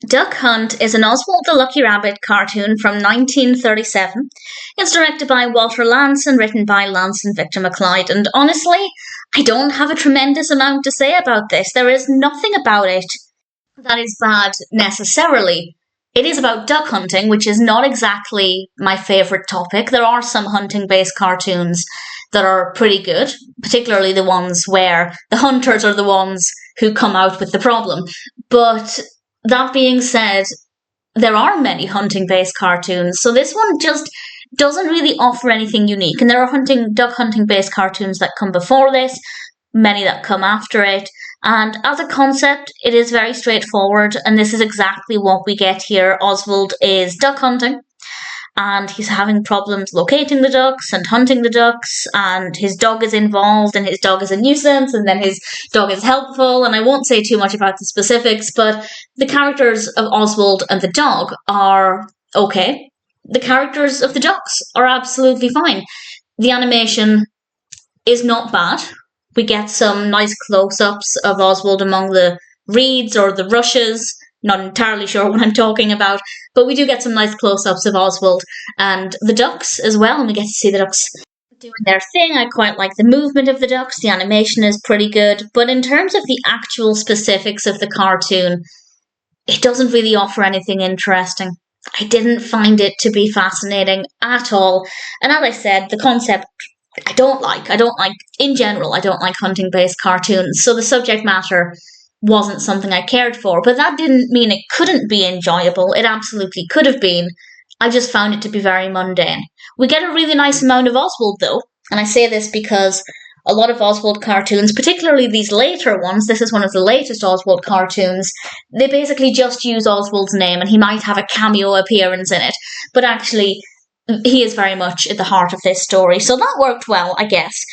Duck Hunt is an Oswald the Lucky Rabbit cartoon from 1937. It's directed by Walter Lantz and written by Lantz and Victor McLeod. And honestly, I don't have a tremendous amount to say about this. There is nothing about it that is bad necessarily. It is about duck hunting, which is not exactly my favourite topic. There are some hunting-based cartoons that are pretty good, particularly the ones where the hunters are the ones who come out with the problem. But that being said, there are many hunting-based cartoons, so this one just doesn't really offer anything unique. And there are duck hunting-based cartoons that come before this, many that come after it. And as a concept, it is very straightforward, and this is exactly what we get here. Oswald is duck hunting, and he's having problems locating the ducks and hunting the ducks, and his dog is involved, and his dog is a nuisance, and then his dog is helpful, and I won't say too much about the specifics, but the characters of Oswald and the dog are okay. The characters of the ducks are absolutely fine. The animation is not bad. We get some nice close-ups of Oswald among the reeds or the rushes. Not entirely sure what I'm talking about, but we do get some nice close-ups of Oswald and the ducks as well, and we get to see the ducks doing their thing. I quite like the movement of the ducks. The animation is pretty good, but in terms of the actual specifics of the cartoon, it doesn't really offer anything interesting. I didn't find it to be fascinating at all, and as I said, the concept I don't like, in general, I don't like hunting-based cartoons, so the subject matter wasn't something I cared for, but that didn't mean it couldn't be enjoyable. It absolutely could have been. I just found it to be very mundane. We get a really nice amount of Oswald, though, and I say this because a lot of Oswald cartoons, particularly these later ones, this is one of the latest Oswald cartoons, they basically just use Oswald's name, and he might have a cameo appearance in it, but actually he is very much at the heart of this story, so that worked well, I guess.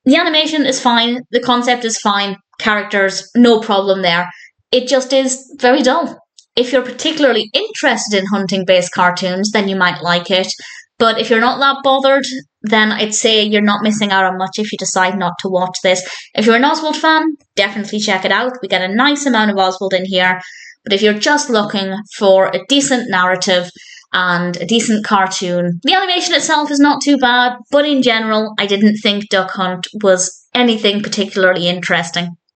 The animation is fine, the concept is fine, characters, no problem there. It just is very dull. If you're particularly interested in hunting-based cartoons, then you might like it, but if you're not that bothered, then I'd say you're not missing out on much if you decide not to watch this. If you're an Oswald fan, definitely check it out. We get a nice amount of Oswald in here, but if you're just looking for a decent narrative and a decent cartoon, the animation itself is not too bad, but in general, I didn't think Duck Hunt was anything particularly interesting.